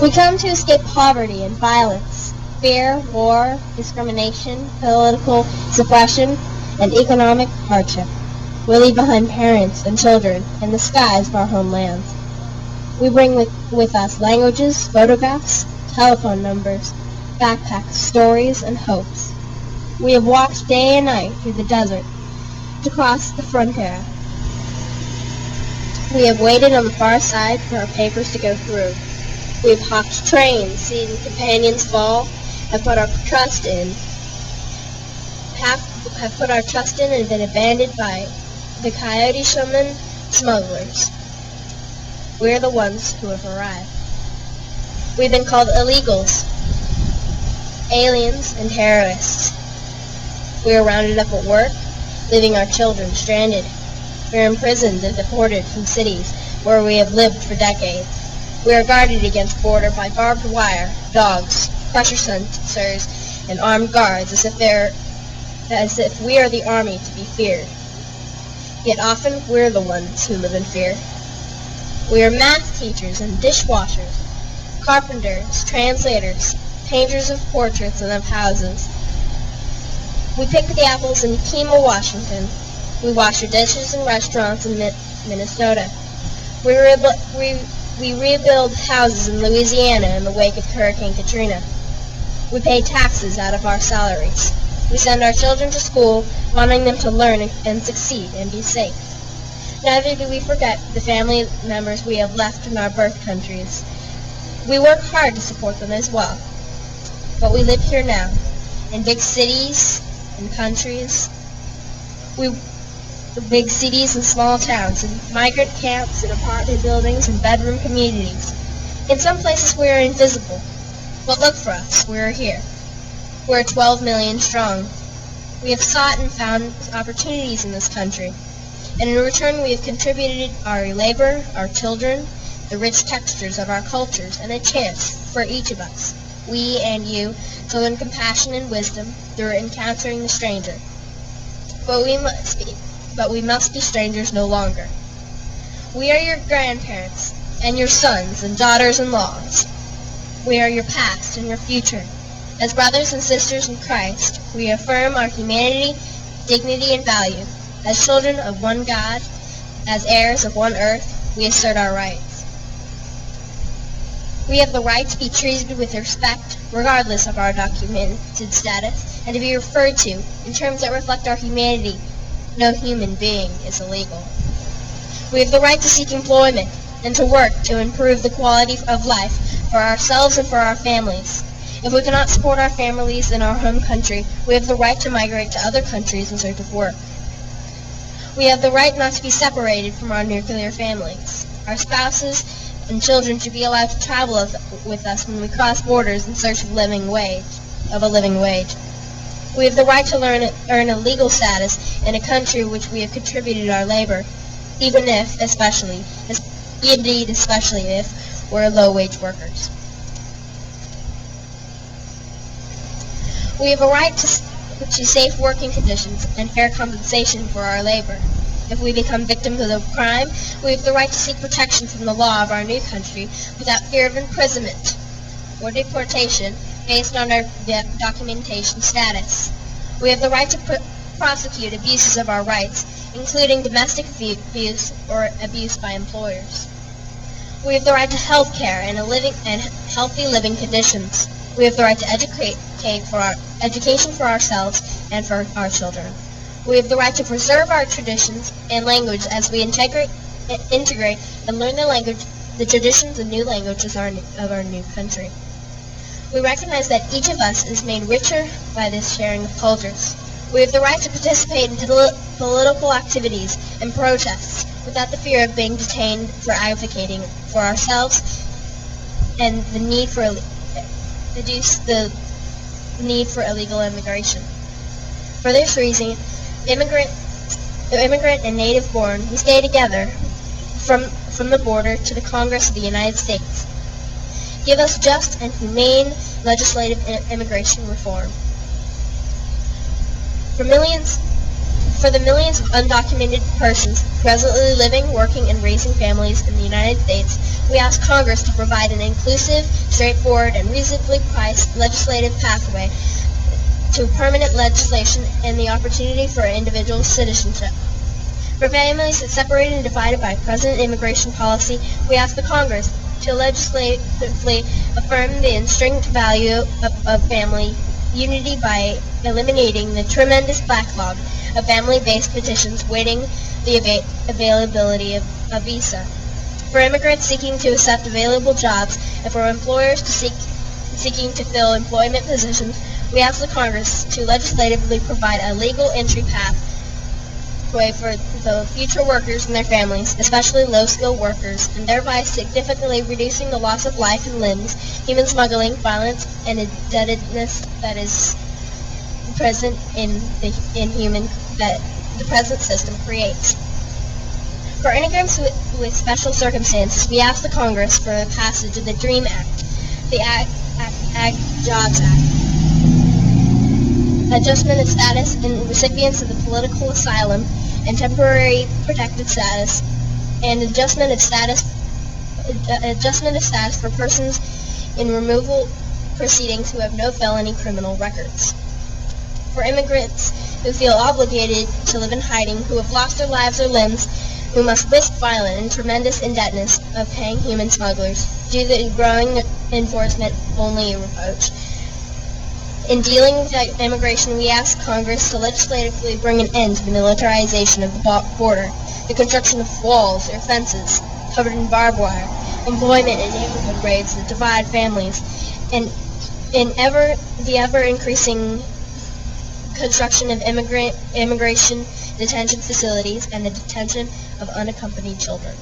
We come to escape poverty and violence, fear, war, discrimination, political suppression, and economic hardship. We leave behind parents and children in the skies of our homelands. We bring with us languages, photographs, telephone numbers, backpacks, stories, and hopes. We have walked day and night through the desert to cross the frontier. We have waited on the far side for our papers to go through. We have hopped trains, seen companions fall, have put our trust in and been abandoned by the coyote shaman smugglers. We are the ones who have arrived. We've been called illegals, aliens, and terrorists. We are rounded up at work, leaving our children stranded. We are imprisoned and deported from cities where we have lived for decades. We are guarded against border by barbed wire, dogs, pressure sensors, and armed guards as if we are the army to be feared. Yet often we're the ones who live in fear. We are math teachers and dishwashers, carpenters, translators, painters of portraits and of houses. We pick the apples in Yakima, Washington. We wash your dishes in restaurants in Minnesota. We rebuild houses in Louisiana in the wake of Hurricane Katrina. We pay taxes out of our salaries. We send our children to school, wanting them to learn and succeed and be safe. Neither do we forget the family members we have left in our birth countries. We work hard to support them as well. But we live here now, in big cities and countries. Big cities and small towns, in migrant camps, in apartment buildings, and bedroom communities. In some places we are invisible, but look for us, we are here. We're 12 million strong. We have sought and found opportunities in this country, and in return we have contributed our labor, our children, the rich textures of our cultures, and a chance for each of us, we and you, to learn compassion and wisdom through encountering the stranger. But we must be strangers no longer. We are your grandparents, and your sons and daughters-in-laws. We are your past and your future. As brothers and sisters in Christ, we affirm our humanity, dignity, and value. As children of one God, as heirs of one earth, we assert our rights. We have the right to be treated with respect, regardless of our documented status, and to be referred to in terms that reflect our humanity. No human being is illegal. We have the right to seek employment and to work to improve the quality of life for ourselves and for our families. If we cannot support our families in our home country, we have the right to migrate to other countries in search of work. We have the right not to be separated from our nuclear families. Our spouses and children should be allowed to travel with us when we cross borders in search of a living wage. We have the right to earn a legal status in a country which we have contributed our labor, especially if we're low-wage workers. We have a right to safe working conditions and fair compensation for our labor. If we become victims of a crime, we have the right to seek protection from the law of our new country without fear of imprisonment or deportation based on our documentation status. We have the right to prosecute abuses of our rights, including domestic abuse or abuse by employers. We have the right to health care and healthy living conditions. We have the right to education for ourselves and for our children. We have the right to preserve our traditions and language as we integrate and learn the traditions and new languages of our new country. We recognize that each of us is made richer by this sharing of cultures. We have the right to participate in political activities and protests without the fear of being detained for advocating for ourselves and the need for illegal immigration. For this reason, immigrant and native-born, we stay together from the border to the Congress of the United States. Give us just and humane legislative immigration reform. For millions For the millions of undocumented persons presently living, working, and raising families in the United States, we ask Congress to provide an inclusive, straightforward, and reasonably priced legislative pathway to permanent legislation and the opportunity for individual citizenship. For families separated and divided by present immigration policy, we ask the Congress to legislatively affirm the intrinsic value of family unity by eliminating the tremendous backlog of family-based petitions waiting the availability of a visa. For immigrants seeking to accept available jobs and for employers seeking to fill employment positions, we ask the Congress to legislatively provide a legal entry pathway for the future workers and their families, especially low-skilled workers, and thereby significantly reducing the loss of life and limbs, human smuggling, violence, and indebtedness that is present that the present system creates. For immigrants with special circumstances, we ask the Congress for the passage of the DREAM Act, the Jobs Act, adjustment of status in recipients of the political asylum and temporary protected status, and adjustment of status for persons in removal proceedings who have no felony criminal records. For immigrants who feel obligated to live in hiding, who have lost their lives or limbs, who must risk violent and tremendous indebtedness of paying human smugglers due to the growing enforcement only reproach. In dealing with immigration, we ask Congress to legislatively bring an end to the militarization of the border, the construction of walls or fences covered in barbed wire, employment and neighborhood raids that divide families, and the ever-increasing construction of immigration detention facilities and the detention of unaccompanied children.